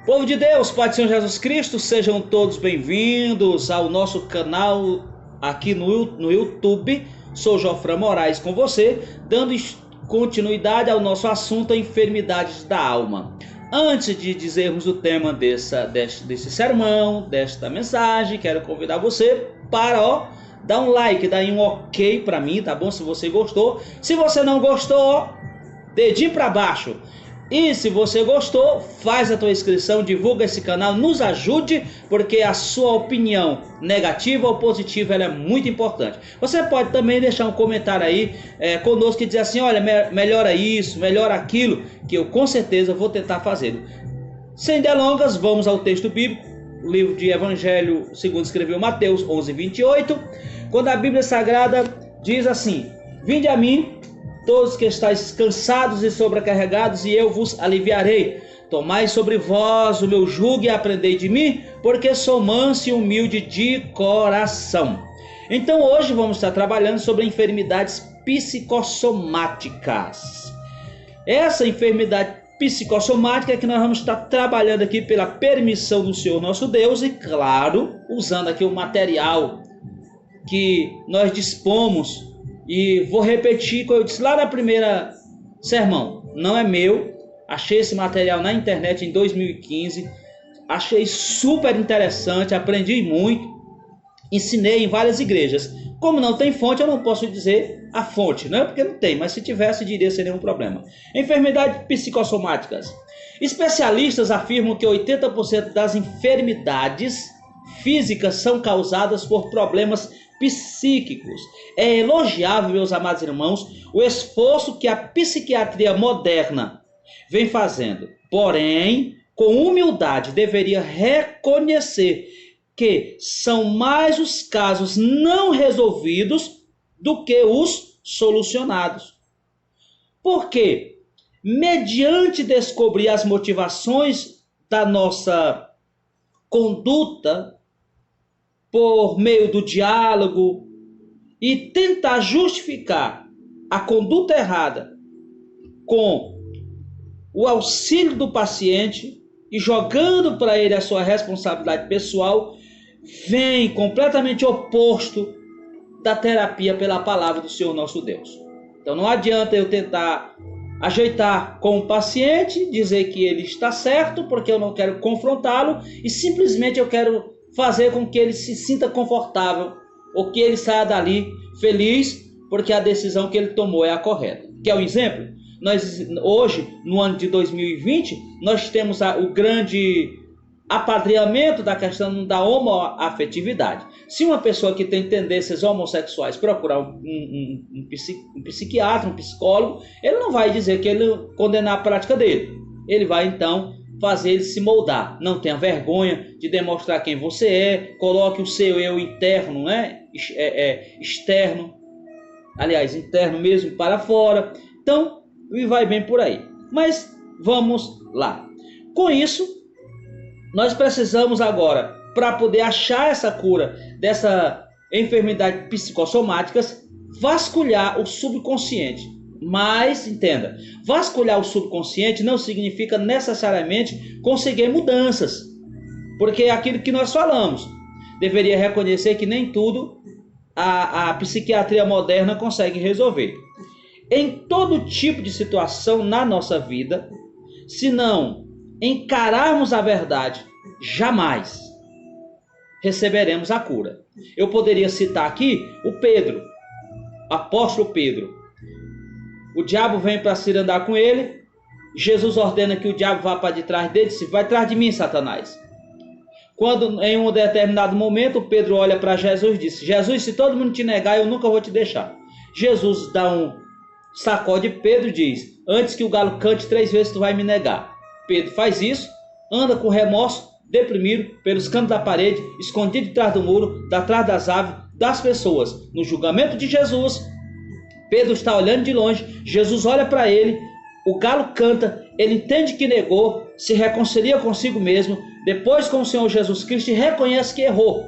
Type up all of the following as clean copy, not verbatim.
Povo de Deus, Pai do Senhor Jesus Cristo, sejam todos bem-vindos ao nosso canal aqui no YouTube. Sou Jofran Moraes com você, dando continuidade ao nosso assunto enfermidades da alma. Antes de dizermos o tema desse sermão, desta mensagem, quero convidar você para dar um like, dar um ok para mim, tá bom? Se você gostou. Se você não gostou, dedinho para baixo. E se você gostou, faz a tua inscrição, divulga esse canal, nos ajude, porque a sua opinião negativa ou positiva ela é muito importante. Você pode também deixar um comentário aí conosco e dizer assim, olha, melhora isso, melhora aquilo, que eu com certeza vou tentar fazer. Sem delongas, vamos ao texto bíblico, o livro de Evangelho segundo escreveu Mateus 11:28, quando a Bíblia Sagrada diz assim: vinde a mim, todos que estáis cansados e sobrecarregados, e eu vos aliviarei. Tomai sobre vós o meu jugo e aprendei de mim, porque sou manso e humilde de coração. Então hoje vamos estar trabalhando sobre enfermidades psicossomáticas. Essa enfermidade psicossomática é que nós vamos estar trabalhando aqui pela permissão do Senhor nosso Deus e, claro, usando aqui o material que nós dispomos. E vou repetir, como eu disse lá na primeira sermão, não é meu, achei esse material na internet em 2015, achei super interessante, aprendi muito, ensinei em várias igrejas. Como não tem fonte, eu não posso dizer a fonte, não é porque não tem, mas se tivesse, diria sem nenhum problema. Enfermidades psicossomáticas. Especialistas afirmam que 80% das enfermidades físicas são causadas por problemas psíquicos. É elogiável, meus amados irmãos, o esforço que a psiquiatria moderna vem fazendo. Porém, com humildade, deveria reconhecer que são mais os casos não resolvidos do que os solucionados. Porque, mediante descobrir as motivações da nossa conduta, por meio do diálogo e tentar justificar a conduta errada com o auxílio do paciente e jogando para ele a sua responsabilidade pessoal, vem completamente oposto da terapia pela palavra do Senhor nosso Deus. Então não adianta eu tentar ajeitar com o paciente, dizer que ele está certo, porque eu não quero confrontá-lo e simplesmente eu quero fazer com que ele se sinta confortável ou que ele saia dali feliz porque a decisão que ele tomou é a correta. Quer um exemplo? Nós hoje, no ano de 2020, nós temos o grande apadrinhamento da questão da homoafetividade. Se uma pessoa que tem tendências homossexuais procurar um psiquiatra, um psicólogo, ele não vai dizer que ele condenar a prática dele. Ele vai então fazer ele se moldar. Não tenha vergonha de demonstrar quem você é. Coloque o seu eu interno, né? Externo. Aliás, interno mesmo para fora. Então, e vai bem por aí. Mas vamos lá. Com isso, nós precisamos agora, para poder achar essa cura dessa enfermidade psicossomáticas, vasculhar o subconsciente. Mas, entenda, vasculhar o subconsciente não significa necessariamente conseguir mudanças. Porque é aquilo que nós falamos. Deveria reconhecer que nem tudo a psiquiatria moderna consegue resolver. Em todo tipo de situação na nossa vida, se não encararmos a verdade, jamais receberemos a cura. Eu poderia citar aqui o Pedro, o apóstolo Pedro. O diabo vem para se andar com ele. Jesus ordena que o diabo vá para detrás dele e diz: vai atrás de mim, Satanás. Quando em um determinado momento Pedro olha para Jesus e diz: Jesus, se todo mundo te negar, eu nunca vou te deixar. Jesus dá um sacode de Pedro e diz: antes que o galo cante 3 vezes tu vai me negar. Pedro faz isso, anda com remorso, deprimido, pelos cantos da parede, escondido atrás do muro, atrás das árvores, das pessoas. No julgamento de Jesus, Pedro está olhando de longe, Jesus olha para ele, o galo canta, ele entende que negou, se reconcilia consigo mesmo, depois com o Senhor Jesus Cristo e reconhece que errou.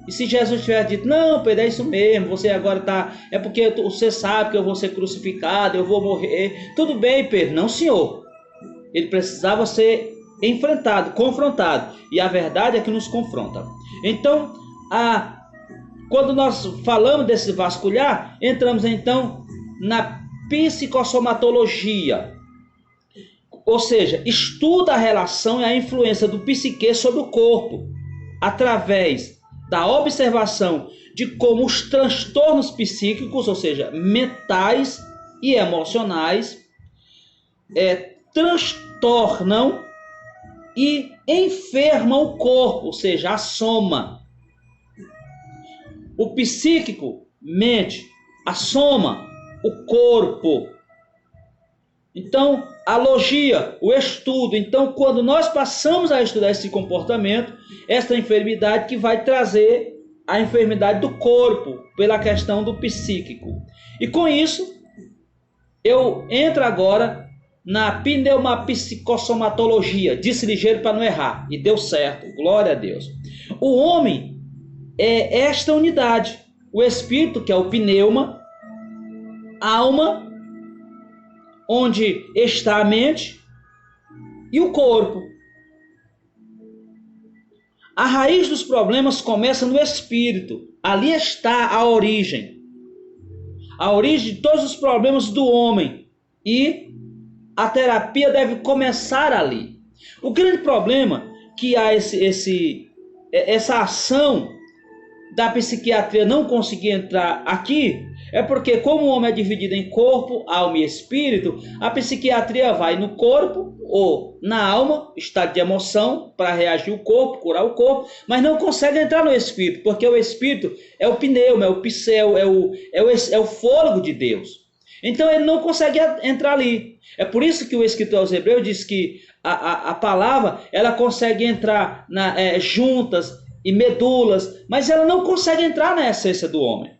E se Jesus tivesse dito: não, Pedro, é isso mesmo, você agora está, é porque você sabe que eu vou ser crucificado, eu vou morrer. Tudo bem, Pedro. Não, senhor. Ele precisava ser enfrentado, confrontado. E a verdade é que nos confronta. Então, quando nós falamos desse vasculhar, entramos então na psicossomatologia. Ou seja, estuda a relação e a influência do psique sobre o corpo, através da observação de como os transtornos psíquicos, ou seja, mentais e emocionais, transtornam e enfermam o corpo, ou seja, a soma. O psíquico, mente, a soma, o corpo. Então, a logia, o estudo. Então, quando nós passamos a estudar esse comportamento, essa enfermidade que vai trazer a enfermidade do corpo, pela questão do psíquico. E com isso, eu entro agora na pneumapsicossomatologia. Disse ligeiro para não errar. E deu certo. Glória a Deus. O homem é esta unidade. O espírito, que é o pneuma, alma, onde está a mente, e o corpo. A raiz dos problemas começa no espírito. Ali está a origem. A origem de todos os problemas do homem. E a terapia deve começar ali. O grande problema que há essa ação da psiquiatria não conseguir entrar aqui é porque, como o homem é dividido em corpo, alma e espírito, a psiquiatria vai no corpo ou na alma, estado de emoção, para reagir o corpo, curar o corpo, mas não consegue entrar no espírito, porque o espírito é o pneuma, é o pseu, é o fôlego de Deus. Então ele não consegue entrar ali. É por isso que o escritor aos Hebreus diz que a palavra ela consegue entrar juntas e medulas, mas ela não consegue entrar na essência do homem.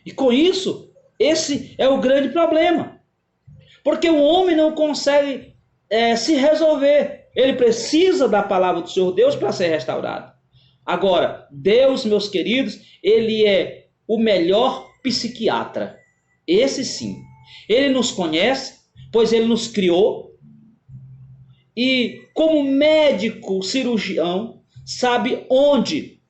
E com isso, esse é o grande problema. Porque o homem não consegue se resolver. Ele precisa da palavra do Senhor Deus para ser restaurado. Agora, Deus, meus queridos, ele é o melhor psiquiatra. Esse sim. Ele nos conhece, pois ele nos criou. E como médico cirurgião, sabe onde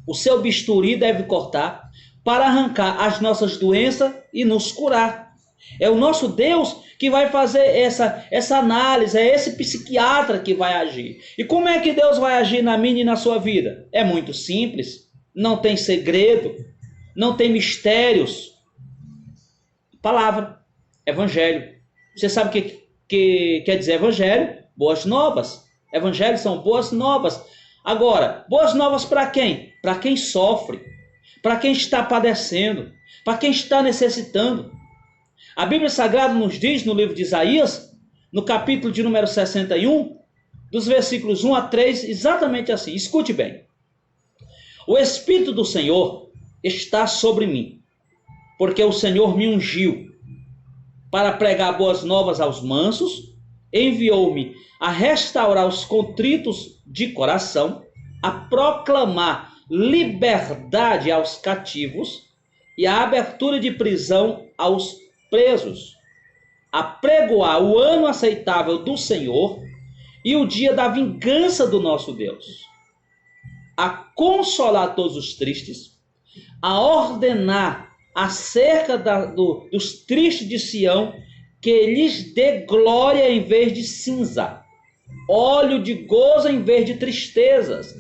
o seu bisturi deve cortar para arrancar as nossas doenças e nos curar. É o nosso Deus que vai fazer essa análise, é esse psiquiatra que vai agir. E como é que Deus vai agir na minha e na sua vida? É muito simples, não tem segredo, não tem mistérios. Palavra, evangelho. Você sabe o que quer dizer evangelho? Boas novas. Evangelho são boas novas. Agora, boas novas para quem? Para quem sofre, para quem está padecendo, para quem está necessitando. A Bíblia Sagrada nos diz no livro de Isaías, no capítulo de número 61, dos versículos 1 a 3, exatamente assim. Escute bem. O Espírito do Senhor está sobre mim, porque o Senhor me ungiu para pregar boas novas aos mansos, enviou-me a restaurar os contritos de coração, a proclamar liberdade aos cativos e a abertura de prisão aos presos, a pregoar o ano aceitável do Senhor e o dia da vingança do nosso Deus, a consolar todos os tristes, a ordenar acerca dos tristes de Sião que lhes dê glória em vez de cinza, óleo de gozo em vez de tristezas,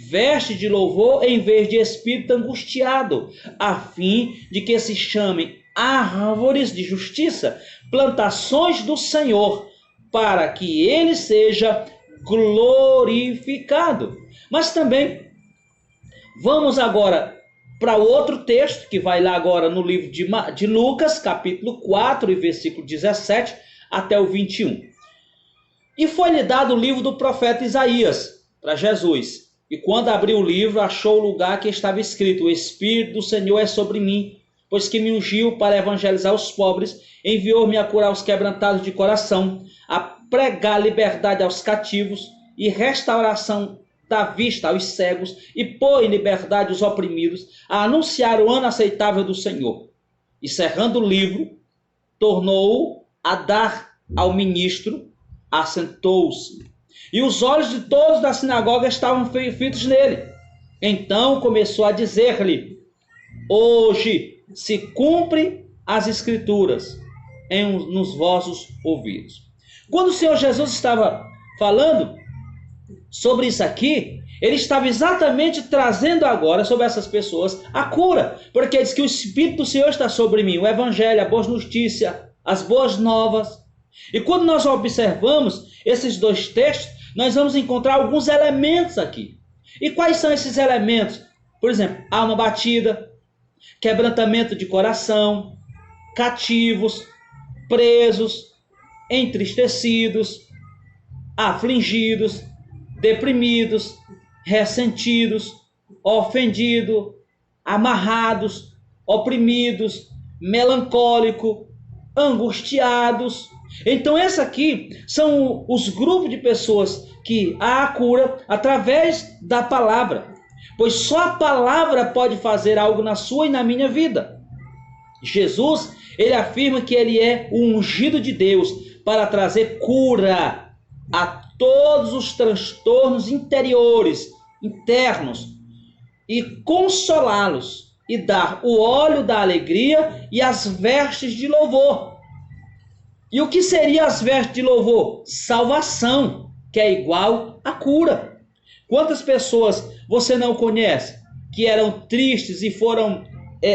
veste de louvor em vez de espírito angustiado, a fim de que se chamem árvores de justiça, plantações do Senhor, para que ele seja glorificado. Mas também, vamos agora para o outro texto, que vai lá agora no livro de Lucas, capítulo 4, e versículo 17 até o 21. E foi-lhe dado o livro do profeta Isaías para Jesus. E quando abriu o livro, achou o lugar que estava escrito: o Espírito do Senhor é sobre mim, pois que me ungiu para evangelizar os pobres, enviou-me a curar os quebrantados de coração, a pregar liberdade aos cativos e restauração da vista aos cegos, e pôr em liberdade os oprimidos, a anunciar o ano aceitável do Senhor. E cerrando o livro, tornou-o a dar ao ministro, assentou-se. E os olhos de todos da sinagoga estavam fitos nele. Então começou a dizer-lhe: hoje se cumpre as escrituras nos vossos ouvidos. Quando o Senhor Jesus estava falando sobre isso aqui, ele estava exatamente trazendo agora sobre essas pessoas a cura, porque diz que o Espírito do Senhor está sobre mim, o Evangelho, a boa notícia, as boas novas. E quando nós observamos esses dois textos, nós vamos encontrar alguns elementos aqui. E quais são esses elementos? Por exemplo, alma batida, quebrantamento de coração, cativos, presos, entristecidos, afligidos, deprimidos, ressentidos, ofendidos, amarrados, oprimidos, melancólicos, angustiados. Então, esses aqui são os grupos de pessoas que há a cura através da palavra, pois só a palavra pode fazer algo na sua e na minha vida. Jesus, ele afirma que ele é o ungido de Deus para trazer cura a todos os transtornos interiores, internos, e consolá-los e dar o óleo da alegria e as vestes de louvor. E o que seria as vestes de louvor? Salvação, que é igual a cura. Quantas pessoas você não conhece que eram tristes e foram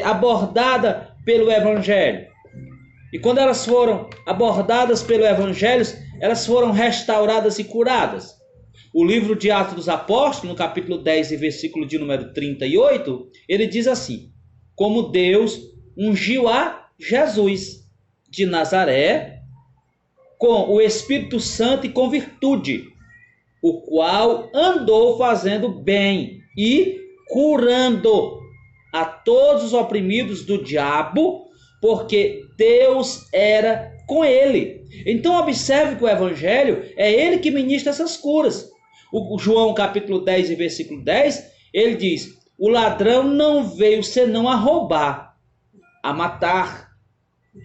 abordadas pelo Evangelho? E quando elas foram abordadas pelo Evangelho, elas foram restauradas e curadas. O livro de Atos dos Apóstolos, no capítulo 10 e versículo de número 38, ele diz assim: como Deus ungiu a Jesus de Nazaré com o Espírito Santo e com virtude, o qual andou fazendo bem e curando a todos os oprimidos do diabo, porque Deus era com ele. Então observe que o Evangelho é ele que ministra essas curas. O João capítulo 10 e versículo 10, ele diz: o ladrão não veio senão a roubar, a matar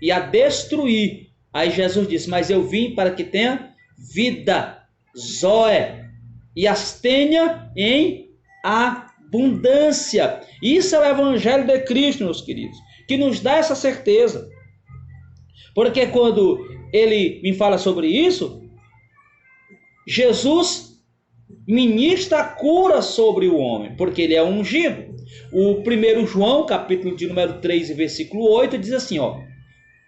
e a destruir. Aí Jesus disse: mas eu vim para que tenha vida, zoe, e as tenha em abundância. Isso é o Evangelho de Cristo, meus queridos, que nos dá essa certeza. Porque quando ele me fala sobre isso, Jesus ministra a cura sobre o homem, porque ele é ungido. O 1 João, capítulo de número 3, versículo 8, diz assim, ó: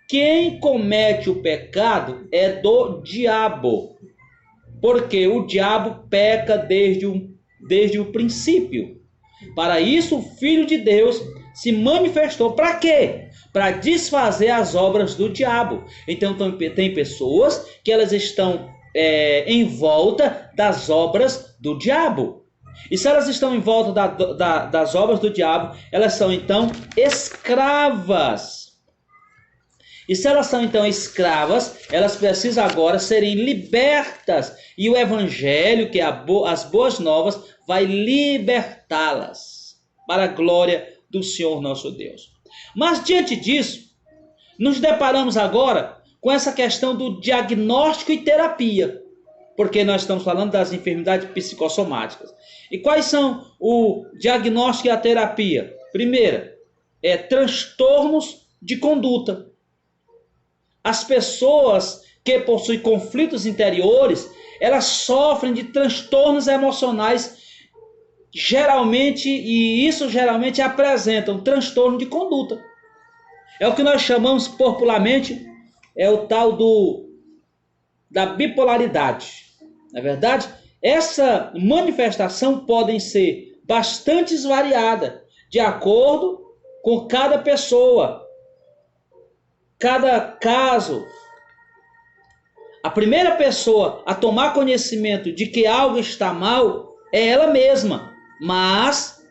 quem comete o pecado é do diabo, porque o diabo peca desde o princípio. Para isso o Filho de Deus se manifestou. Para quê? Para desfazer as obras do diabo. Então tem pessoas que elas estão em volta das obras do diabo. E se elas estão em volta das obras do diabo, elas são então escravas. E se elas são então escravas, elas precisam agora serem libertas. E o Evangelho, que é as boas novas, vai libertá-las para a glória do Senhor nosso Deus. Mas diante disso, nos deparamos agora com essa questão do diagnóstico e terapia, porque nós estamos falando das enfermidades psicossomáticas. E quais são o diagnóstico e a terapia? Primeira, transtornos de conduta. As pessoas que possuem conflitos interiores, elas sofrem de transtornos emocionais, geralmente, e isso geralmente apresenta um transtorno de conduta. É o que nós chamamos popularmente, é o tal da bipolaridade. Na verdade, essa manifestação pode ser bastante variada, de acordo com cada pessoa, cada caso. A primeira pessoa a tomar conhecimento de que algo está mal é ela mesma, mas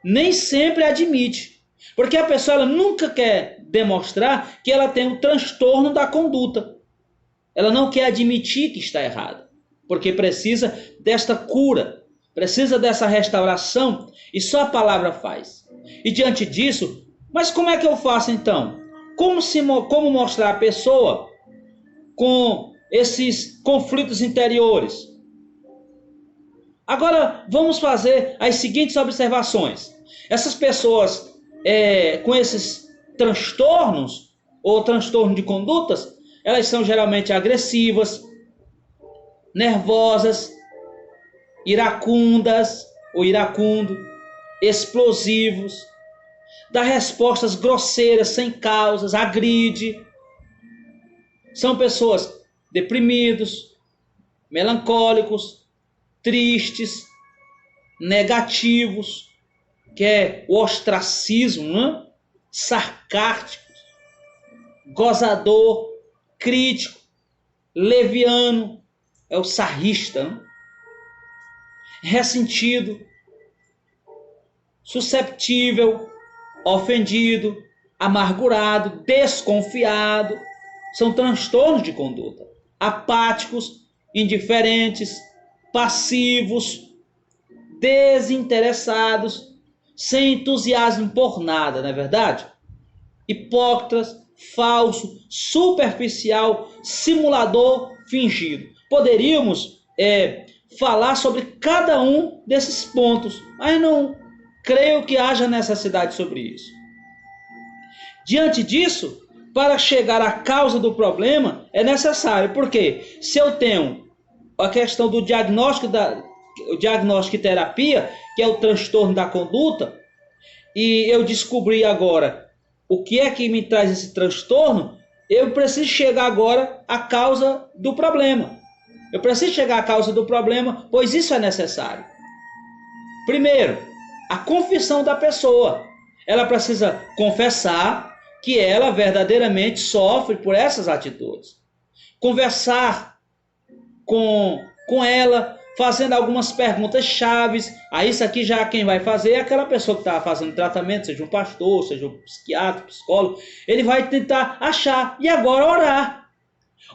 nem sempre admite, porque a pessoa ela nunca quer demonstrar que ela tem um transtorno da conduta. Ela não quer admitir que está errada, porque precisa desta cura, precisa dessa restauração, e só a palavra faz. E diante disso, mas como é que eu faço então? Como mostrar a pessoa com esses conflitos interiores. Agora, vamos fazer as seguintes observações. Essas pessoas com esses transtornos, ou transtorno de condutas, elas são geralmente agressivas, nervosas, iracundas ou iracundo, explosivos, dá respostas grosseiras, sem causas, agride. São pessoas deprimidos, melancólicos, tristes, negativos, que é o ostracismo, né? Sarcástico, gozador, crítico, leviano, é o sarrista, né? Ressentido, susceptível, ofendido, amargurado, desconfiado, são transtornos de conduta. Apáticos, indiferentes, passivos, desinteressados, sem entusiasmo por nada, não é verdade? Hipócritas, falso, superficial, simulador, fingido. Poderíamos falar sobre cada um desses pontos, mas não creio que haja necessidade sobre isso. Diante disso, para chegar à causa do problema, é necessário, porque se eu tenho a questão do diagnóstico e terapia, que é o transtorno da conduta, e eu descobri agora o que é que me traz esse transtorno, eu preciso chegar agora à causa do problema. Eu preciso chegar à causa do problema, pois isso é necessário. Primeiro, a confissão da pessoa. Ela precisa confessar que ela verdadeiramente sofre por essas atitudes. Conversar com ela, fazendo algumas perguntas chaves. Aí isso aqui já quem vai fazer é aquela pessoa que está fazendo tratamento, seja um pastor, seja um psiquiatra, psicólogo. Ele vai tentar achar e agora orar.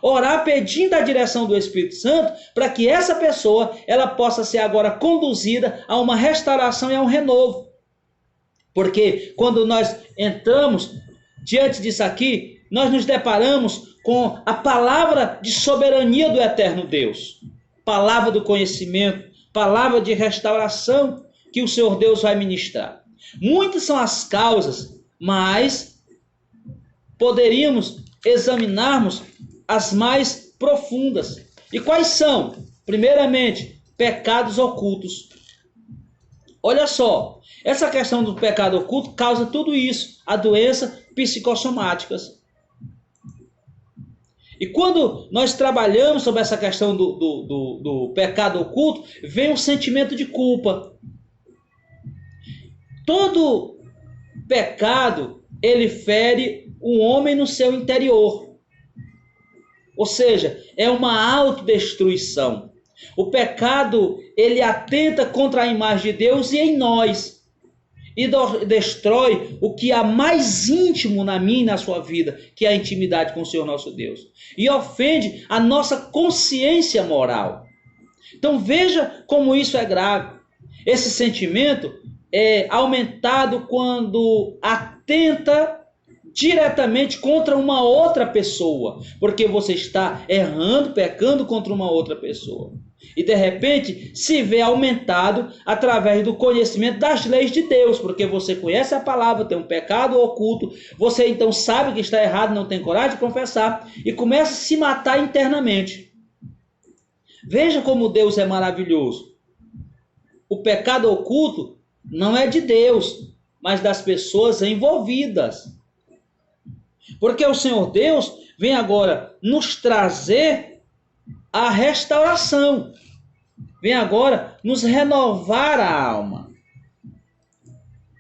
Orar pedindo a direção do Espírito Santo para que essa pessoa ela possa ser agora conduzida a uma restauração e a um renovo. Porque quando nós entramos diante disso aqui, nós nos deparamos com a palavra de soberania do eterno Deus. Palavra do conhecimento, palavra de restauração que o Senhor Deus vai ministrar. Muitas são as causas, mas poderíamos examinarmos as mais profundas. E quais são? Primeiramente, pecados ocultos. Olha só, essa questão do pecado oculto causa tudo isso, a doença psicossomáticas. E quando nós trabalhamos sobre essa questão do pecado oculto, vem um sentimento de culpa. Todo pecado, ele fere o homem no seu interior. Ou seja, é uma autodestruição. O pecado, ele atenta contra a imagem de Deus e em nós. E destrói o que há mais íntimo na minha e na sua vida, que é a intimidade com o Senhor nosso Deus. E ofende a nossa consciência moral. Então veja como isso é grave. Esse sentimento é aumentado quando atenta diretamente contra uma outra pessoa, porque você está errando, pecando contra uma outra pessoa. E de repente se vê aumentado através do conhecimento das leis de Deus, porque você conhece a palavra, tem um pecado oculto, você então sabe que está errado, não tem coragem de confessar e começa a se matar internamente. Veja como Deus é maravilhoso. O pecado oculto não é de Deus, mas das pessoas envolvidas. Porque o Senhor Deus vem agora nos trazer a restauração. Vem agora nos renovar a alma.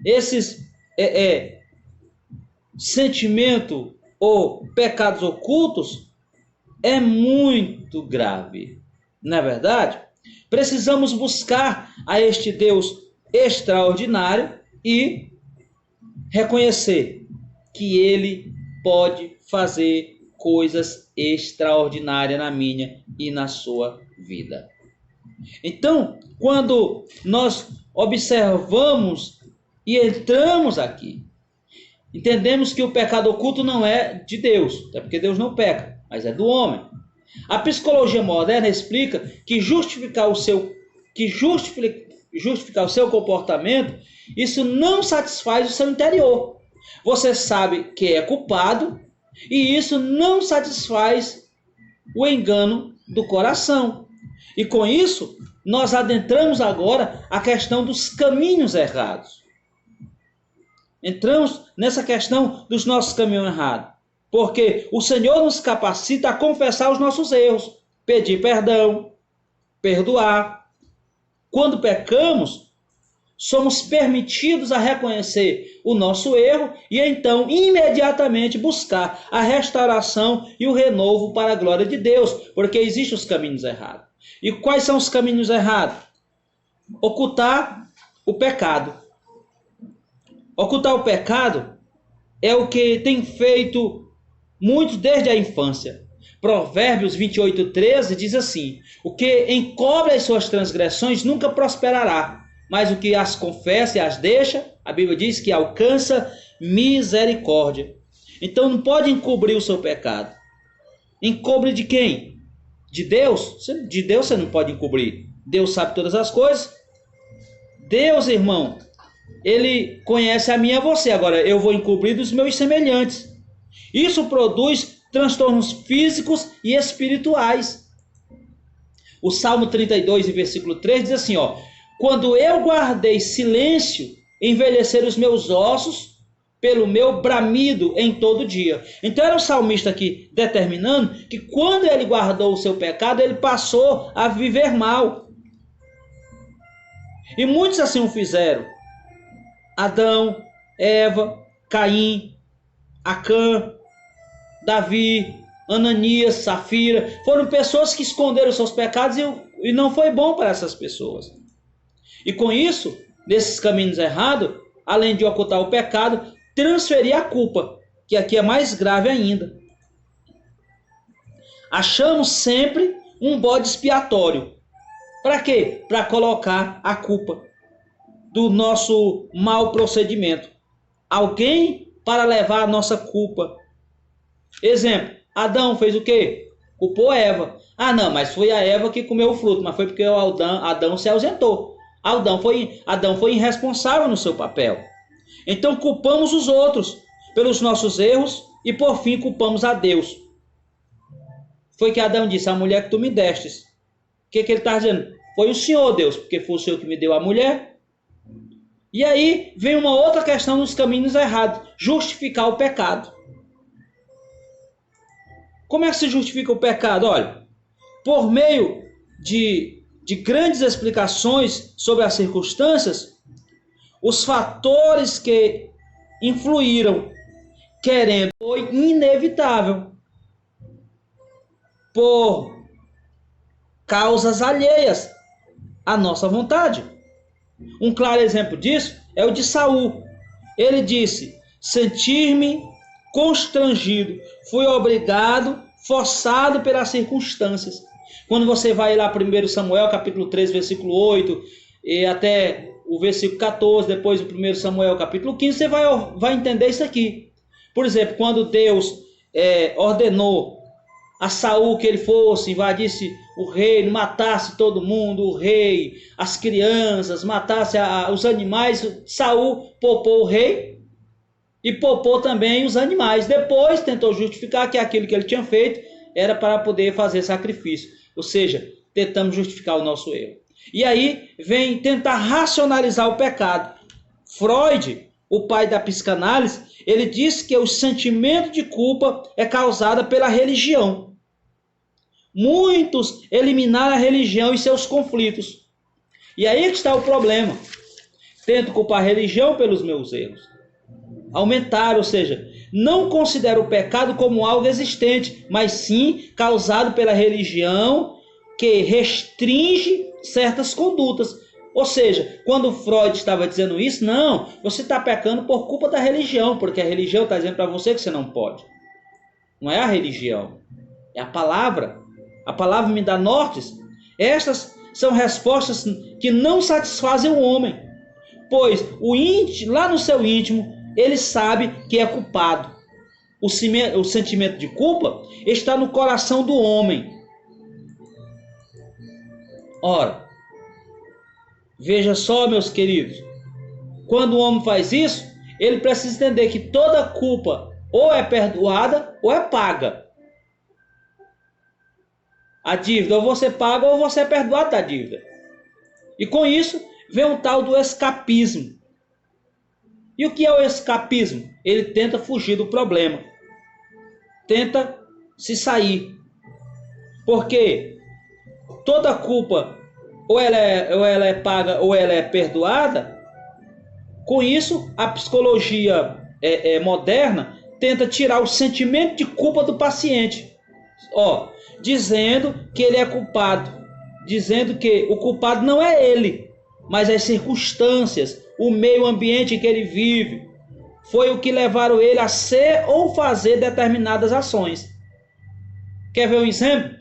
Esses sentimento ou pecados ocultos é muito grave. Não é verdade? Precisamos buscar a este Deus extraordinário e reconhecer que Ele pode fazer coisas extraordinárias na minha e na sua vida. Então, quando nós observamos e entramos aqui, entendemos que o pecado oculto não é de Deus, até porque Deus não peca, mas é do homem. A psicologia moderna explica que justificar o seu comportamento, isso não satisfaz o seu interior. Você sabe que é culpado e isso não satisfaz o engano do coração. E com isso, nós adentramos agora a questão dos caminhos errados. Entramos nessa questão dos nossos caminhos errados. Porque o Senhor nos capacita a confessar os nossos erros, pedir perdão, perdoar. Quando pecamos, somos permitidos a reconhecer o nosso erro e então imediatamente buscar a restauração e o renovo para a glória de Deus, porque existem os caminhos errados. E quais são os caminhos errados? Ocultar o pecado. Ocultar o pecado é o que tem feito muitos desde a infância. Provérbios 28:13 diz assim: o que encobre as suas transgressões nunca prosperará, mas o que as confessa e as deixa, a Bíblia diz que alcança misericórdia. Então não pode encobrir o seu pecado. Encobre de quem? De Deus? De Deus você não pode encobrir. Deus sabe todas as coisas. Deus, irmão, Ele conhece a mim e a você. Agora, eu vou encobrir dos meus semelhantes. Isso produz transtornos físicos e espirituais. O Salmo 32, versículo 3 diz assim, ó: quando eu guardei silêncio, envelheceram os meus ossos pelo meu bramido em todo dia. Então era o salmista aqui determinando que quando ele guardou o seu pecado, ele passou a viver mal. E muitos assim o fizeram. Adão, Eva, Caim, Acã, Davi, Ananias, Safira, foram pessoas que esconderam seus pecados e não foi bom para essas pessoas. E com isso, nesses caminhos errados, além de ocultar o pecado, transferir a culpa, que aqui é mais grave ainda. Achamos sempre um bode expiatório. Para quê? Para colocar a culpa do nosso mau procedimento. Alguém para levar a nossa culpa. Exemplo, Adão fez o quê? Culpou Eva. Ah, não, mas foi a Eva que comeu o fruto, mas foi porque Adão se ausentou. Adão foi irresponsável no seu papel. Então culpamos os outros pelos nossos erros e por fim culpamos a Deus. Foi que Adão disse: a mulher que tu me destes. O que ele está dizendo? Foi o Senhor, Deus, porque foi o Senhor que me deu a mulher. E aí vem uma outra questão nos caminhos errados: justificar o pecado. Como é que se justifica o pecado? Olha, por meio de grandes explicações sobre as circunstâncias, os fatores que influíram, querendo, foi inevitável, por causas alheias à nossa vontade. Um claro exemplo disso é o de Saul. Ele disse: sentir-me constrangido, fui obrigado, forçado pelas circunstâncias. Quando você vai lá 1 Samuel, capítulo 3, versículo 8, e até o versículo 14, depois o 1 Samuel, capítulo 15, você vai entender isso aqui. Por exemplo, quando Deus ordenou a Saul que ele fosse, invadisse o reino, matasse todo mundo, o rei, as crianças, matasse os animais, Saul poupou o rei e poupou também os animais. Depois tentou justificar que aquilo que ele tinha feito era para poder fazer sacrifício. Ou seja, tentamos justificar o nosso erro. E aí vem tentar racionalizar o pecado. Freud, o pai da psicanálise, ele disse que o sentimento de culpa é causado pela religião. Muitos eliminaram a religião e seus conflitos. E aí que está o problema. Tento culpar a religião pelos meus erros. Aumentar, ou seja, não considero o pecado como algo existente, mas sim causado pela religião que restringe certas condutas. Ou seja, quando Freud estava dizendo isso, não, você está pecando por culpa da religião, porque a religião está dizendo para você que você não pode. Não é a religião, é a palavra. A palavra me dá nortes. Estas são respostas que não satisfazem o homem, pois lá no seu íntimo ele sabe que é culpado. O sentimento de culpa está no coração do homem. Ora, veja só, meus queridos, quando o homem faz isso, ele precisa entender que toda culpa ou é perdoada ou é paga. A dívida ou você paga ou você é perdoado da dívida. E com isso vem um tal do escapismo. E o que é o escapismo? Ele tenta fugir do problema. Tenta se sair. Porque toda culpa ou ela é paga ou ela é perdoada. Com isso, a psicologia moderna tenta tirar o sentimento de culpa do paciente. Dizendo que ele é culpado. Dizendo que o culpado não é ele, mas as circunstâncias, o meio ambiente em que ele vive, foi o que levaram ele a ser ou fazer determinadas ações. Quer ver um exemplo?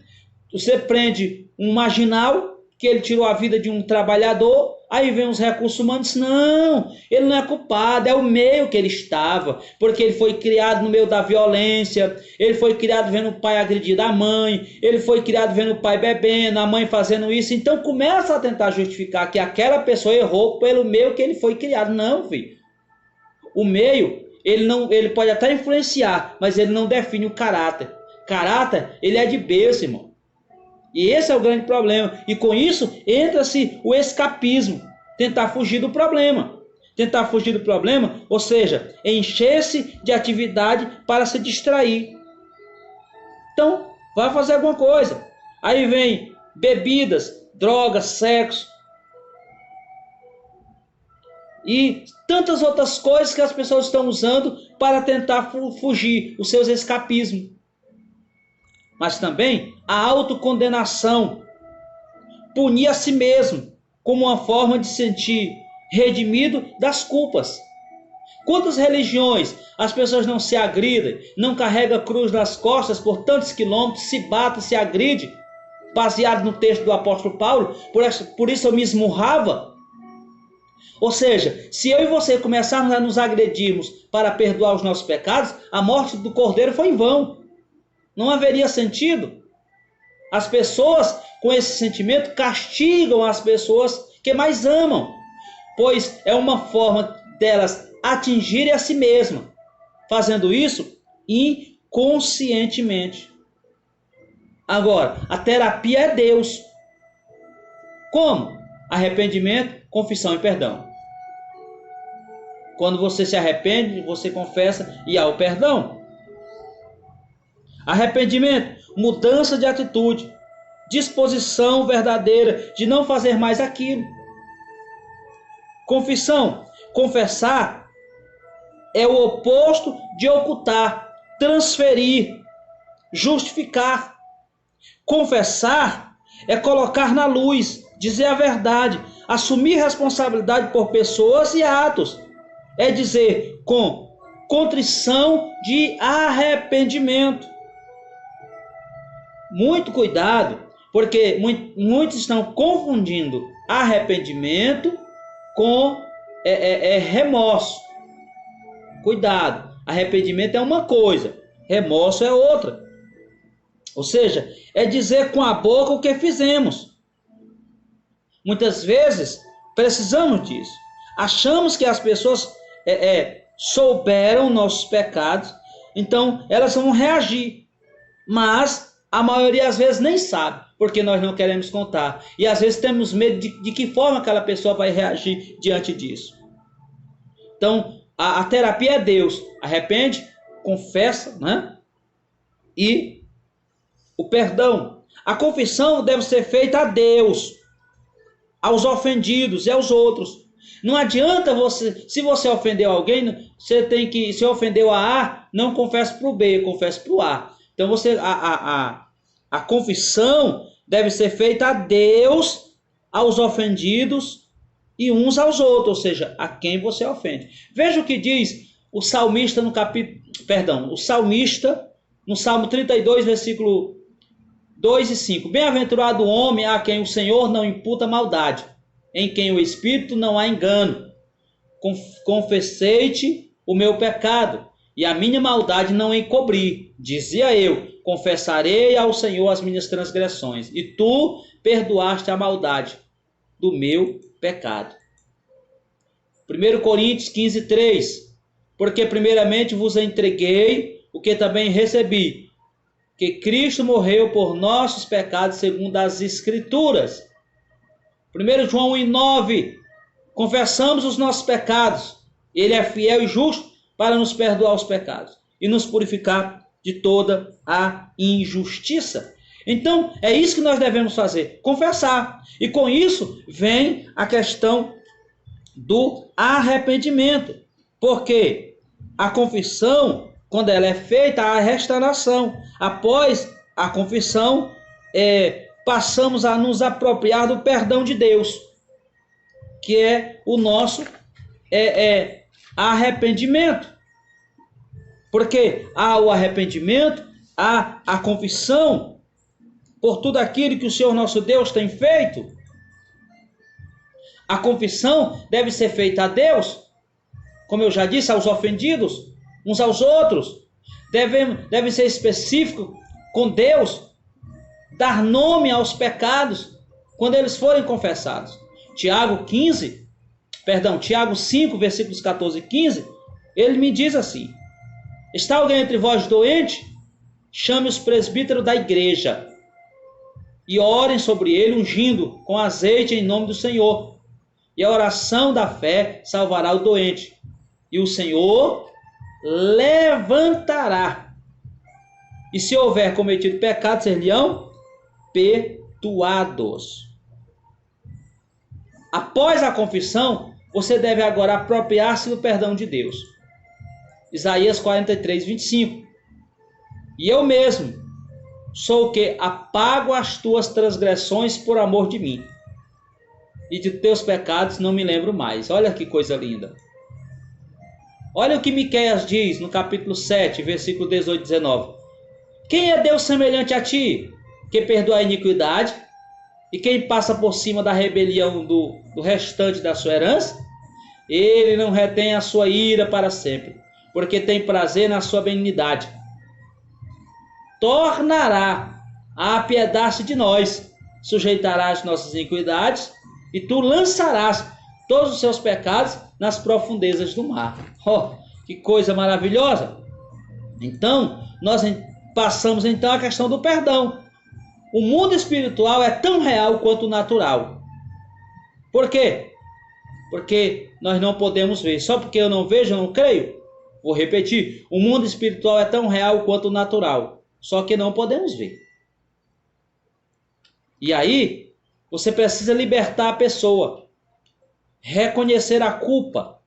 Você prende um marginal, que ele tirou a vida de um trabalhador, aí vem os recursos humanos, não, ele não é culpado, é o meio que ele estava, porque ele foi criado no meio da violência, ele foi criado vendo o pai agredir a mãe, ele foi criado vendo o pai bebendo, a mãe fazendo isso, então começa a tentar justificar que aquela pessoa errou pelo meio que ele foi criado. Não, filho. O meio, ele pode até influenciar, mas ele não define o caráter. Caráter, ele é de berço, irmão. E esse é o grande problema. E com isso, entra-se o escapismo. Tentar fugir do problema. Tentar fugir do problema, ou seja, encher-se de atividade para se distrair. Então, vai fazer alguma coisa. Aí vem bebidas, drogas, sexo. E tantas outras coisas que as pessoas estão usando para tentar fugir os seus escapismos. Mas também a autocondenação, punir a si mesmo como uma forma de sentir redimido das culpas. Quantas religiões as pessoas não se agridem, não carregam a cruz nas costas por tantos quilômetros, se batem, se agridem, baseado no texto do apóstolo Paulo, por isso eu me esmurrava. Ou seja, se eu e você começarmos a nos agredirmos para perdoar os nossos pecados, a morte do Cordeiro foi em vão. Não haveria sentido. As pessoas com esse sentimento castigam as pessoas que mais amam, pois é uma forma delas atingirem a si mesmas, fazendo isso inconscientemente. Agora, a terapia é Deus. Como? Arrependimento, confissão e perdão. Quando você se arrepende, você confessa e há o perdão. Arrependimento, mudança de atitude, disposição verdadeira de não fazer mais aquilo. Confissão, confessar é o oposto de ocultar, transferir, justificar. Confessar é colocar na luz, dizer a verdade, assumir responsabilidade por pessoas e atos. É dizer com contrição de arrependimento. Muito cuidado, porque muitos estão confundindo arrependimento com remorso. Cuidado, arrependimento é uma coisa, remorso é outra. Ou seja, é dizer com a boca o que fizemos. Muitas vezes precisamos disso. Achamos que as pessoas souberam nossos pecados, então elas vão reagir. Mas a maioria às vezes nem sabe, porque nós não queremos contar. E às vezes temos medo de que forma aquela pessoa vai reagir diante disso. Então, a terapia é Deus. Arrepende, confessa, né? E o perdão. A confissão deve ser feita a Deus, aos ofendidos e aos outros. Não adianta você, se você ofendeu alguém, você tem que, se ofendeu a A, não confesse para o B, confesse para o A. Então a confissão deve ser feita a Deus, aos ofendidos e uns aos outros, ou seja, a quem você ofende. Veja o que diz o salmista o salmista no Salmo 32, versículo 2 e 5. Bem-aventurado o homem a quem o Senhor não imputa maldade, em quem o Espírito não há engano. Confessei-te o meu pecado, e a minha maldade não encobri. Dizia eu, confessarei ao Senhor as minhas transgressões, e tu perdoaste a maldade do meu pecado. 1 Coríntios 15:3. Porque primeiramente vos entreguei o que também recebi, que Cristo morreu por nossos pecados segundo as Escrituras. 1 João 1:9. Confessamos os nossos pecados. Ele é fiel e justo para nos perdoar os pecados e nos purificar de toda a injustiça. Então, é isso que nós devemos fazer, confessar. E com isso vem a questão do arrependimento. Porque a confissão, quando ela é feita, há restauração. Após a confissão, passamos a nos apropriar do perdão de Deus, que é o nosso arrependimento. Porque há o arrependimento, há a confissão por tudo aquilo que o Senhor nosso Deus tem feito. A confissão deve ser feita a Deus, como eu já disse, aos ofendidos, uns aos outros. Deve ser específico com Deus, dar nome aos pecados quando eles forem confessados. Tiago 5, versículos 14 e 15, ele me diz assim: está alguém entre vós doente? Chame os presbíteros da igreja e orem sobre ele, ungindo com azeite em nome do Senhor. E a oração da fé salvará o doente, e o Senhor levantará. E se houver cometido pecado, ser-lhe-ão perdoados. Após a confissão, você deve agora apropriar-se do perdão de Deus. Isaías 43:25. E eu mesmo sou o que apago as tuas transgressões por amor de mim, e de teus pecados não me lembro mais. Olha que coisa linda. Olha o que Miqueias diz no capítulo 7, versículo 18 e 19. Quem é Deus semelhante a ti, que perdoa a iniquidade, e quem passa por cima da rebelião do restante da sua herança? Ele não retém a sua ira para sempre, porque tem prazer na sua benignidade. Tornará a apiedar-se de nós, sujeitará as nossas iniquidades, e tu lançarás todos os seus pecados nas profundezas do mar. Oh, que coisa maravilhosa! Então, nós passamos então a questão do perdão. O mundo espiritual é tão real quanto o natural. Por quê? Porque nós não podemos ver. Só porque eu não vejo, eu não creio. Vou repetir. O mundo espiritual é tão real quanto o natural. Só que não podemos ver. E aí, você precisa libertar a pessoa. Reconhecer a culpa.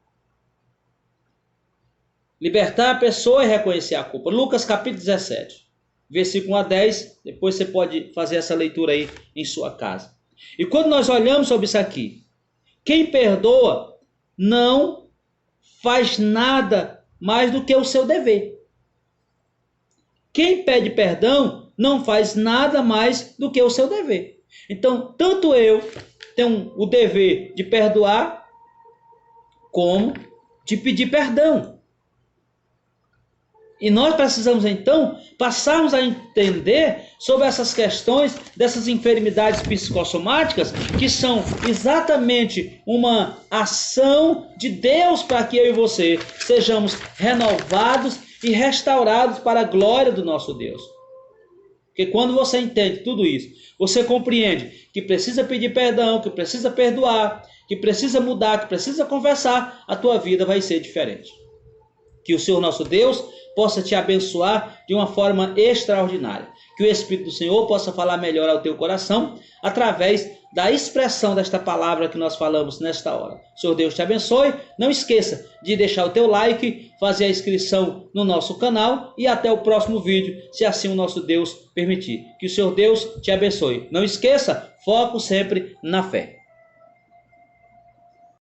Libertar a pessoa e reconhecer a culpa. Lucas capítulo 17. Versículo 1 a 10, depois você pode fazer essa leitura aí em sua casa. E quando nós olhamos sobre isso aqui, quem perdoa não faz nada mais do que o seu dever. Quem pede perdão não faz nada mais do que o seu dever. Então, tanto eu tenho o dever de perdoar, como de pedir perdão. E nós precisamos, então, passarmos a entender sobre essas questões dessas enfermidades psicossomáticas, que são exatamente uma ação de Deus para que eu e você sejamos renovados e restaurados para a glória do nosso Deus. Porque quando você entende tudo isso, você compreende que precisa pedir perdão, que precisa perdoar, que precisa mudar, que precisa confessar, a tua vida vai ser diferente. Que o Senhor nosso Deus possa te abençoar de uma forma extraordinária. Que o Espírito do Senhor possa falar melhor ao teu coração através da expressão desta palavra que nós falamos nesta hora. Senhor Deus te abençoe. Não esqueça de deixar o teu like, fazer a inscrição no nosso canal e até o próximo vídeo, se assim o nosso Deus permitir. Que o Senhor Deus te abençoe. Não esqueça, foco sempre na fé.